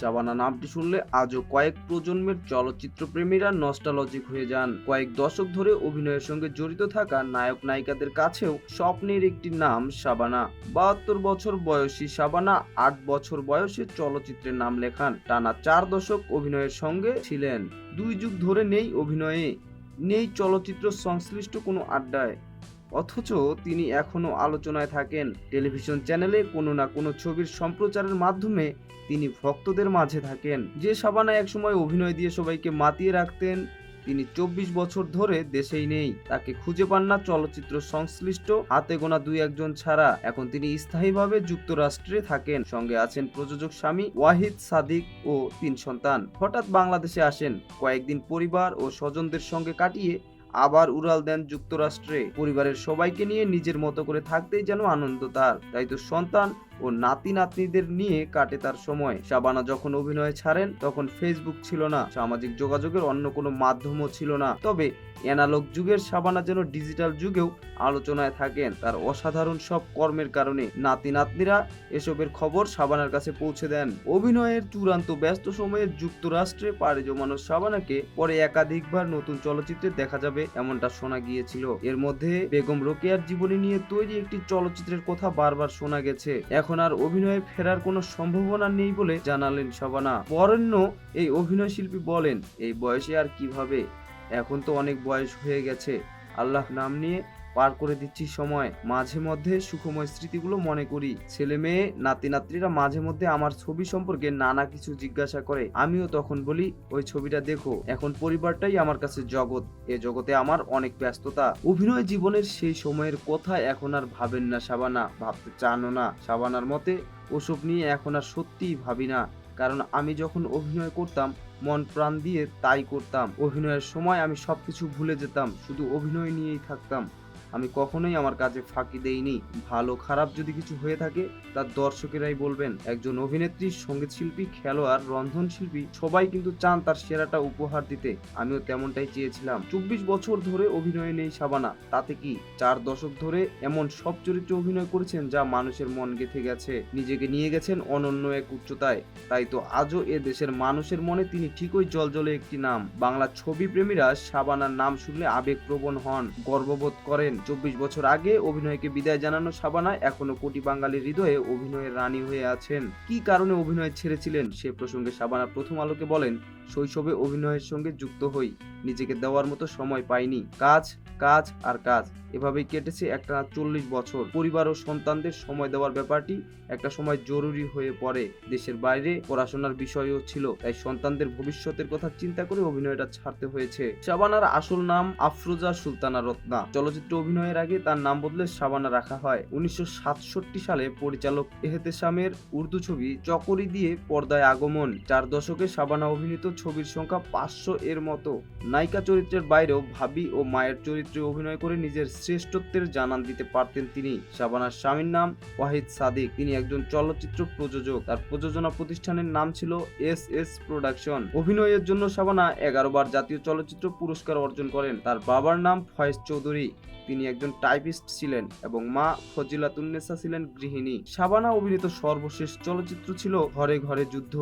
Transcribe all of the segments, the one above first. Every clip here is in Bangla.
শাবানা নামটি শুনলে আজও কয়েক প্রজন্মের চলচ্চিত্র প্রেমীরা নস্টালজিক হয়ে যান। কয়েক দশক ধরে অভিনয়ের সঙ্গে জড়িত থাকা নায়ক নায়িকাদের কাছেও স্বপ্নের একটি নাম শাবানা। 72 বছর বয়সী শাবানা 8 বছর বয়সে চলচ্চিত্রে নাম লেখান। টানা 4 দশক অভিনয়ের সঙ্গে ছিলেন। 2 যুগ ধরে নেই অভিনয়ে, নেই চলচ্চিত্র সংশ্লিষ্ট কোনো আড্ডায়। অথচ তিনি এখনো আলোচনায় থাকেন। টেলিভিশন চ্যানেলে কোনো না কোনো ছবির সম্প্রচারের মাধ্যমে তিনি ভক্তদের মাঝে থাকেন। যে শাবানা একসময় অভিনয় দিয়ে সবাইকে মাতিয়ে রাখতেন, তিনি 24 বছর ধরে দেশেই নেই। তাকে খুঁজে পান না চলচ্চিত্র সংশ্লিষ্ট হাতে গোনা 2-1 জন ছাড়া। এখন তিনি স্থায়ীভাবে যুক্তরাষ্ট্রে থাকেন। সঙ্গে আছেন প্রযোজক স্বামী ওয়াহিদ সাদিক ও 3 সন্তান। হঠাৎ বাংলাদেশে আসেন, কয়েকদিন পরিবার ও স্বজনদের সঙ্গে কাটিয়ে আবার উড়াল দেন যুক্তরাষ্ট্রে। পরিবারের সবাইকে নিয়ে নিজের মতো করে থাকতেই যেন আনন্দ তার। তাই তো সন্তান ও নাতি নাতনিদের নিয়ে কাটে তার সময়। শাবানা যখন অভিনয় ছাড়েন তখন ফেসবুক ছিল না, সামাজিক যোগাযোগের অন্য কোনো মাধ্যমও ছিল না। তবে অ্যানালগ যুগের শাবানা যেন ডিজিটাল যুগেও আলোচনায় থাকেন তার অসাধারণ সব কর্মের কারণে। নাতি নাতনিরা এসবের খবর শাবানার কাছে পৌঁছে দেন। অভিনয়ের চূড়ান্ত ব্যস্ত সময়ে যুক্তরাষ্ট্রে পাড়ি জমানো শাবানাকে পরে একাধিকবার নতুন চলচ্চিত্রে দেখা যাবে এমনটা শোনা গিয়েছিল। এর মধ্যে বেগম রোকেয়ার জীবনী নিয়ে তৈরি একটি চলচ্চিত্রের কথা বারবার শোনা গেছে। এখন আর অভিনয়ে ফেরার কোনো সম্ভাবনা নেই বলে জানালেন শাবানা। বরেণ্য এই অভিনয় শিল্পী বলেন, এই বয়সে আর কিভাবে, এখন তো অনেক বয়স হয়ে গেছে, আল্লাহ নাম নিয়ে পার করে দিচ্ছি সময়। মাঝে মধ্যে সুখময় স্মৃতিগুলো মনে করি। ছেলে মেয়ে নাতি নাতনিরা মাঝে মধ্যে আমার ছবি সম্পর্কে নানা কিছু জিজ্ঞাসা করে, আমিও তখন বলি ওই ছবিটা দেখো। এখন পরিবারটাই আমার কাছে জগৎ, এ জগতে আমার অনেক ব্যস্ততা। অভিনয় জীবনের সেই সময়ের কথা এখন আর ভাবেন না শাবানা, ভাবতে চানও না। শাবানার মতে ওসব নিয়ে এখন আর সত্যিই ভাবি না, কারণ আমি যখন অভিনয় করতাম মন প্রাণ দিয়ে তাই করতাম। অভিনয়ের সময় আমি সবকিছু ভুলে যেতাম, শুধু অভিনয় নিয়েই থাকতাম। আমি কখনোই আমার কাজে ফাঁকি দেইনি। ভালো খারাপ যদি কিছু হয়ে থাকে তার দর্শকেরাই বলবেন। একজন অভিনেত্রী, সঙ্গীত শিল্পী, খেলোয়াড়, রন্ধনশিল্পী সবাই কিন্তু চান তার সেরাটা উপহার দিতে। আমিও তেমনটাই চেয়েছিলাম। 24 বছর ধরে অভিনয়ে নেই শাবানা, তাতে কি 4 দশক ধরে এমন সব চরিত্রে অভিনয় করেছেন যা মানুষের মন গেঁথে গেছে। নিজেকে নিয়ে গেছেন অনন্য এক উচ্চতায়। তাই তো আজও এ দেশের মানুষের মনে তিনি ঠিকই জলজলে একটি নাম। বাংলা ছবি প্রেমীরা শাবানার নাম শুনলে আবেগপ্রবণ হন, গর্ববোধ করেন। 24 বছর আগে অভিনয়কে বিদায় জানানো শাবানা এখনো কোটি বাঙালির হৃদয়ে অভিনয়ের রানী হয়ে আছেন। কি কারণে অভিনয় ছেড়েছিলেন সে প্রসঙ্গে শাবানা প্রথম আলোকে বলেন, শৈশবে অভিনয়ের সঙ্গে যুক্ত হই, নিজেকে দেওয়ার মতো সময় পাইনি। কাজ কাজ আর কাজ, এভাবেই কেটেছে একটানা 40 বছর। পরিবার ও সন্তানদের সময় দেওয়ার ব্যাপারটি একটা সময় জরুরি হয়ে পড়ে। দেশের বাইরে পড়াশোনার বিষয়ও ছিল, তাই সন্তানদের ভবিষ্যতের কথা চিন্তা করে অভিনয়টা ছাড়তে হয়েছে। শাবানার আসল নাম আফরোজা সুলতানা রত্না। চলচ্চিত্র অভিনয়ের আগে তার নাম বদলে শাবানা রাখা হয়। 1967 সালে পরিচালক এহতেশামের উর্দু ছবি চকরি দিয়ে পর্দায় আগমন। 4 দশকে শাবানা অভিনীত ছবির সংখ্যা 500 এর মতো। নায়িকা চরিত্রের বাইরেও ভাবি ও মায়ের চরিত্রে অভিনয় করে নিজের শ্রেষ্ঠত্বের জানান দিতে পারতেন তিনি। শাবানার স্বামীর নাম ওয়াহিদ সাদিক, তিনি একজন চলচ্চিত্র প্রযোজক। তার প্রযোজনা প্রতিষ্ঠানের নাম ছিল এস প্রোডাকশন। অভিনয়ের জন্য শাবানা 11 বার জাতীয় চলচ্চিত্র পুরস্কার অর্জন করেন। তার বাবার নাম ফয়েজ চৌধুরী, তিনি একজন টাইপিস্ট ছিলেন এবং মা ফজিলাতুন্নেসা ছিলেন গৃহিণী। শাবানা অভিনীত সর্বশেষ চলচ্চিত্র ছিল ঘরে ঘরে যুদ্ধ।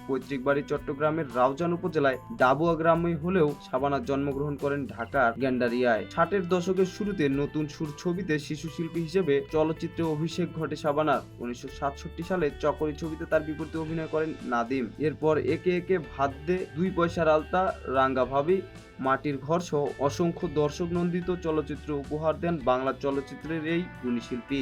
পৈতৃক বাড়ি চট্টগ্রামের রাউজান উপজেলায় ডাবুয়া গ্রামে হলেও শাবানা জন্মগ্রহণ করেন ঢাকার গেন্ডারিয়ায়। 60-এর দশকের শুরুতে নতুন সুর ছবিতে শিশু শিল্পী হিসেবে চলচ্চিত্রে অভিষেক ঘটে শাবানার। 1967 সালে চকরি ছবিতে তার বিপরীতে অভিনয় করেন নাদিম। এরপর একে একে ভাত দে, 2 পয়সার আলতা, রাঙ্গা ভাবি, মাটির ঘর সহ অসংখ্য দর্শক নন্দিত চলচ্চিত্র উপহার দেন বাংলা চলচ্চিত্রের এই গুণী শিল্পী।